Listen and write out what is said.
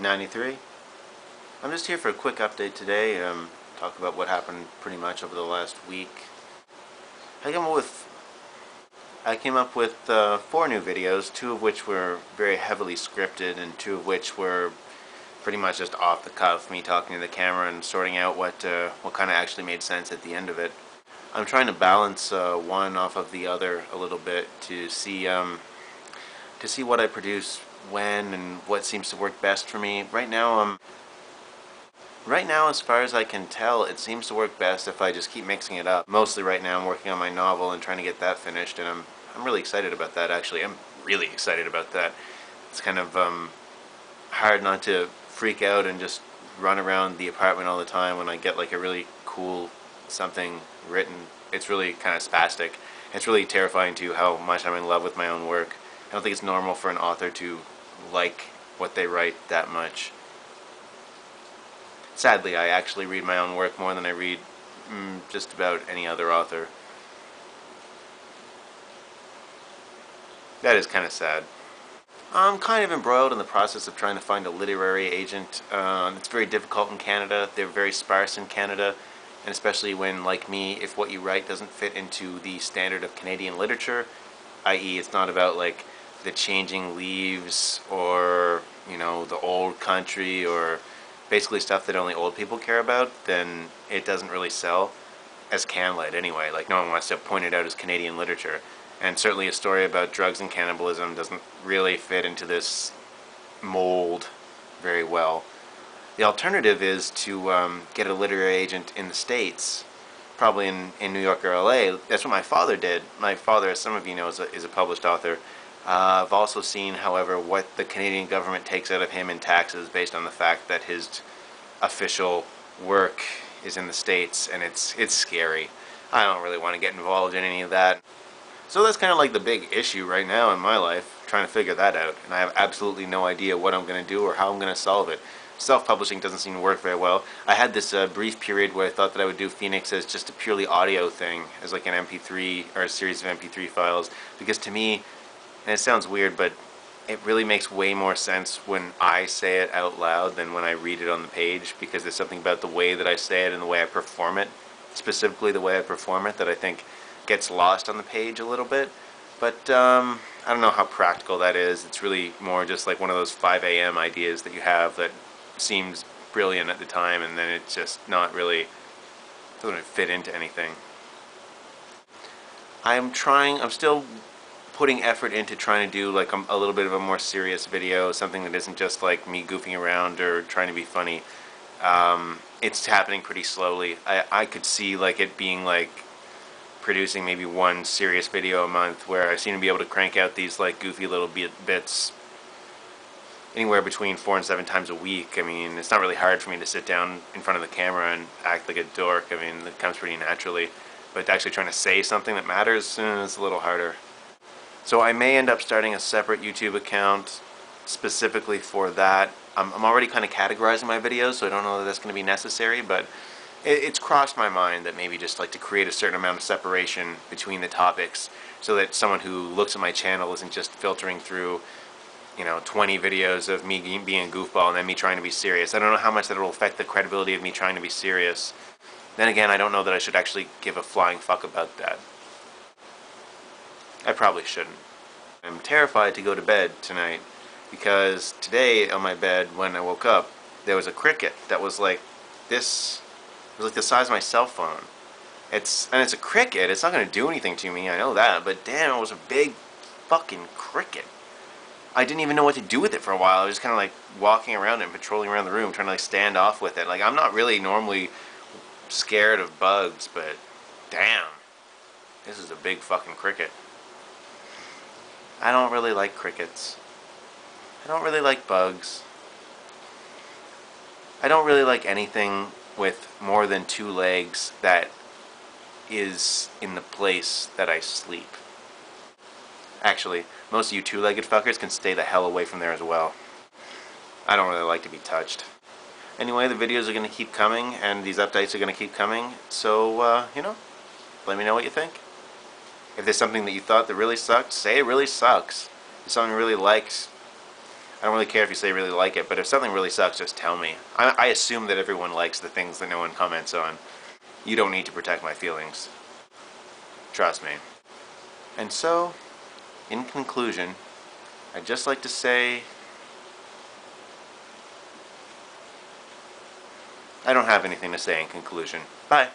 93. I'm just here for a quick update today. Talk about what happened pretty much over the last week. I came up with 4 new videos, 2 of which were very heavily scripted, and 2 of which were pretty much just off the cuff, me talking to the camera and sorting out what kind of actually made sense at the end of it. I'm trying to balance one off of the other a little bit to see what I produce when and what seems to work best for me. Right now, as far as I can tell, it seems to work best if I just keep mixing it up. Mostly right now I'm working on my novel and trying to get that finished, and I'm really excited about that, actually. I'm really excited about that. It's kind of hard not to freak out and just run around the apartment all the time when I get like a really cool something written. It's really kind of spastic. It's really terrifying too how much I'm in love with my own work. I don't think it's normal for an author to like what they write that much. Sadly, I actually read my own work more than I read just about any other author. That is kind of sad. I'm kind of embroiled in the process of trying to find a literary agent. It's very difficult in Canada. They're very sparse in Canada, and especially when, like me, if what you write doesn't fit into the standard of Canadian literature, i.e. it's not about like the changing leaves or, you know, the old country or basically stuff that only old people care about, then it doesn't really sell as CanLit anyway. Like, no one wants to point it out as Canadian literature. And certainly a story about drugs and cannibalism doesn't really fit into this mold very well. The alternative is to get a literary agent in the States, probably in New York or LA. That's what my father did. My father, as some of you know, is a published author. I've also seen, however, what the Canadian government takes out of him in taxes based on the fact that his official work is in the States, and it's scary. I don't really want to get involved in any of that. So that's kind of like the big issue right now in my life, trying to figure that out, and I have absolutely no idea what I'm going to do or how I'm going to solve it. Self-publishing doesn't seem to work very well. I had this brief period where I thought that I would do Phoenix as just a purely audio thing, as like an MP3 or a series of MP3 files, because to me, and it sounds weird, but it really makes way more sense when I say it out loud than when I read it on the page, because there's something about the way that I say it and the way I perform it, specifically the way I perform it, that I think gets lost on the page a little bit. But I don't know how practical that is. It's really more just like one of those 5 a.m. ideas that you have that seems brilliant at the time, and then it's just not really, doesn't fit into anything. I'm still putting effort into trying to do like a little bit of a more serious video, something that isn't just like me goofing around or trying to be funny. It's happening pretty slowly. I could see like it being like producing maybe 1 serious video a month, where I seem to be able to crank out these like goofy little bits anywhere between 4 and 7 times a week. I mean, it's not really hard for me to sit down in front of the camera and act like a dork. I mean, it comes pretty naturally. But actually trying to say something that matters, it's a little harder. So I may end up starting a separate YouTube account specifically for that. I'm already kind of categorizing my videos, so I don't know that that's going to be necessary, but it's crossed my mind that maybe just like to create a certain amount of separation between the topics, so that someone who looks at my channel isn't just filtering through, you know, 20 videos of me being a goofball and then me trying to be serious. I don't know how much that will affect the credibility of me trying to be serious. Then again, I don't know that I should actually give a flying fuck about that. I probably shouldn't. I'm terrified to go to bed tonight, because today on my bed when I woke up, there was a cricket that was like this. It was like the size of my cell phone. It's a cricket. It's not going to do anything to me, I know that, but damn, it was a big fucking cricket. I didn't even know what to do with it for a while. I was just kind of like walking around and patrolling around the room, trying to like stand off with it. Like, I'm not really normally scared of bugs, but damn, this is a big fucking cricket. I don't really like crickets. I don't really like bugs. I don't really like anything with more than 2 legs that is in the place that I sleep. Actually, most of you 2-legged fuckers can stay the hell away from there as well. I don't really like to be touched. Anyway, the videos are going to keep coming, and these updates are going to keep coming, so, you know, let me know what you think. If there's something that you thought that really sucked, say it really sucks. If someone really liked I don't really care if you say you really like it, but if something really sucks, just tell me. I assume that everyone likes the things that no one comments on. You don't need to protect my feelings. Trust me. And so, in conclusion, I'd just like to say I don't have anything to say in conclusion. Bye.